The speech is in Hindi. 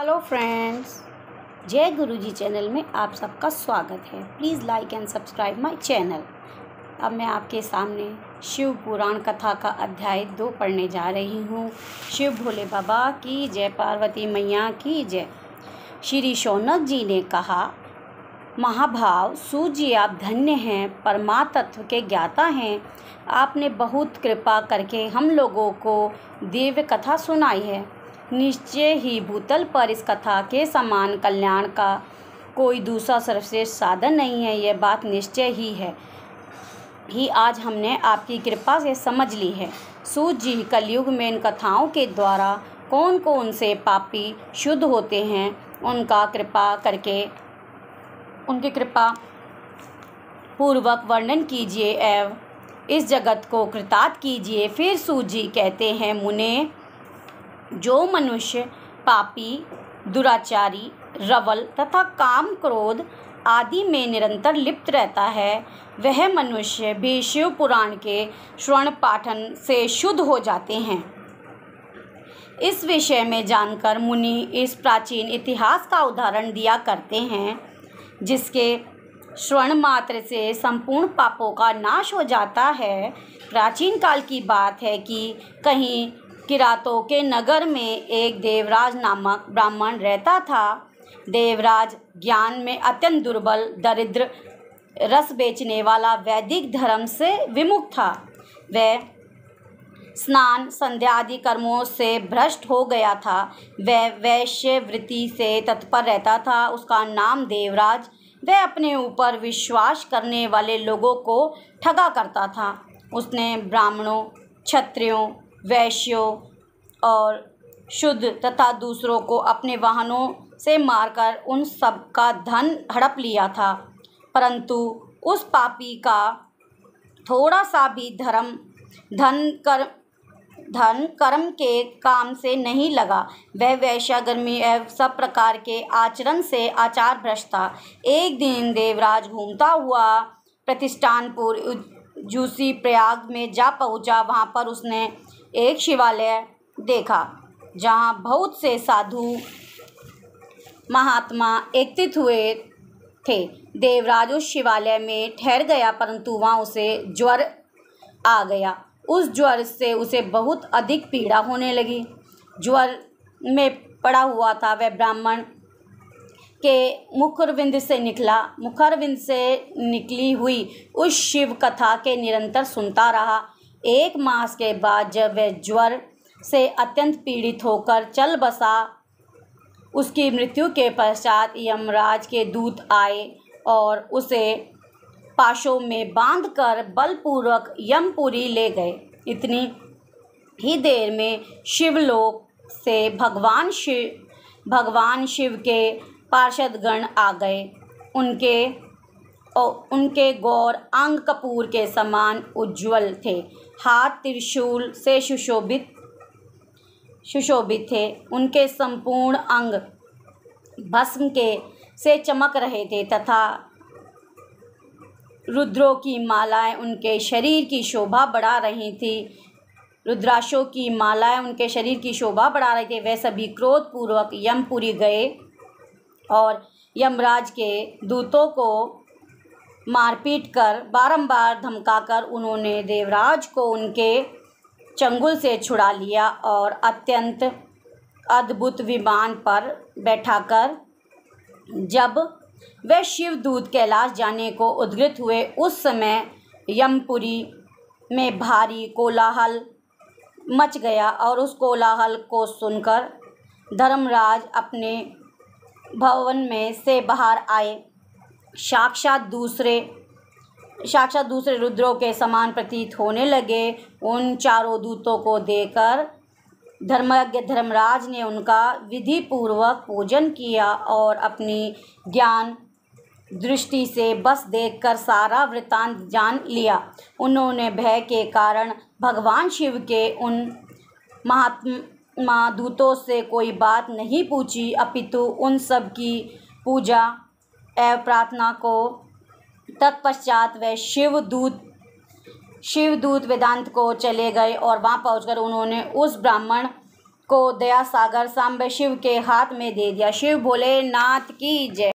हेलो फ्रेंड्स, जय गुरुजी चैनल में आप सबका स्वागत है। Please like and subscribe my channel. अब मैं आपके सामने शिव पुराण कथा का अध्याय 2 पढ़ने जा रही हूँ। शिव भोले बाबा की जय, पार्वती मैया की जय। श्री शौनक जी ने कहा, महाभाव सूत जी, आप धन्य हैं, परमात्म के ज्ञाता हैं। आपने बहुत कृपा करके हम लोगों को दिव्य कथा सुनाई है। निश्चय ही भूतल पर इस कथा के समान कल्याण का कोई दूसरा सर्वश्रेष्ठ साधन नहीं है। यह बात निश्चय ही आज हमने आपकी कृपा से समझ ली है। सूत जी, कलयुग में इन कथाओं के द्वारा कौन कौन से पापी शुद्ध होते हैं, उनकी कृपा पूर्वक वर्णन कीजिए एवं इस जगत को कृतार्थ कीजिए। फिर सूत जी कहते हैं, मुने, जो मनुष्य पापी, दुराचारी, रवल तथा काम क्रोध आदि में निरंतर लिप्त रहता है, वह मनुष्य भी शिव पुराण के श्रवण पाठन से शुद्ध हो जाते हैं। इस विषय में जानकर मुनि इस प्राचीन इतिहास का उदाहरण दिया करते हैं, जिसके श्रवण मात्र से संपूर्ण पापों का नाश हो जाता है। प्राचीन काल की बात है कि कहीं किरातों के नगर में एक देवराज नामक ब्राह्मण रहता था। देवराज ज्ञान में अत्यंत दुर्बल, दरिद्र, रस बेचने वाला, वैदिक धर्म से विमुख था। वह स्नान संध्या आदि कर्मों से भ्रष्ट हो गया था। वह वैश्य वृत्ति से तत्पर रहता था। उसका नाम देवराज। वह अपने ऊपर विश्वास करने वाले लोगों को ठगा करता था। उसने ब्राह्मणों, क्षत्रियों, वैश्यों और शुद्ध तथा दूसरों को अपने वाहनों से मारकर उन सब का धन हड़प लिया था। परंतु उस पापी का थोड़ा सा भी धन कर्म के काम से नहीं लगा। वह वेश्यागर्मी एवं सब प्रकार के आचरण से आचार भ्रष्ट था। एक दिन देवराज घूमता हुआ प्रतिष्ठानपुर जूसी प्रयाग में जा पहुंचा। वहां पर उसने एक शिवालय देखा, जहां बहुत से साधु महात्मा एकत्रित हुए थे। देवराज उस शिवालय में ठहर गया, परंतु वहां उसे ज्वर आ गया। उस ज्वर से उसे बहुत अधिक पीड़ा होने लगी। ज्वर में पड़ा हुआ था वह ब्राह्मण के मुखरविंद से निकली हुई उस शिव कथा के निरंतर सुनता रहा। 1 मास के बाद जब वह ज्वर से अत्यंत पीड़ित होकर चल बसा, उसकी मृत्यु के पश्चात यमराज के दूत आए और उसे पाशों में बांधकर बलपूर्वक यमपुरी ले गए। इतनी ही देर में शिवलोक से भगवान शिव के पार्षदगण आ गए। उनके गौर अंग कपूर के समान उज्ज्वल थे। हाथ त्रिशूल से सुशोभित थे। उनके संपूर्ण अंग भस्म से चमक रहे थे तथा रुद्रों की मालाएं उनके शरीर की शोभा बढ़ा रही थी। रुद्राक्षों की मालाएं उनके शरीर की शोभा बढ़ा रहे थे। वे सभी क्रोधपूर्वक यमपुरी गए और यमराज के दूतों को मारपीट कर बारंबार धमकाकर उन्होंने देवराज को उनके चंगुल से छुड़ा लिया और अत्यंत अद्भुत विमान पर बैठाकर जब वे शिवदूत कैलाश जाने को उद्यत हुए, उस समय यमपुरी में भारी कोलाहल मच गया और उस कोलाहल को सुनकर धर्मराज अपने भवन में से बाहर आए। साक्षात दूसरे रुद्रों के समान प्रतीत होने लगे। उन चारों दूतों को देखकर धर्मज्ञ धर्मराज ने उनका विधि पूर्वक पूजन किया और अपनी ज्ञान दृष्टि से बस देखकर सारा वृत्तांत जान लिया। उन्होंने भय के कारण भगवान शिव के उन महात्मा दूतों से कोई बात नहीं पूछी, अपितु उन सब की पूजा एवं प्रार्थना को। तत्पश्चात वह शिवदूत वेदांत को चले गए और वहां पहुंचकर उन्होंने उस ब्राह्मण को दया सागर सांबे शिव के हाथ में दे दिया। शिव भोलेनाथ की जय।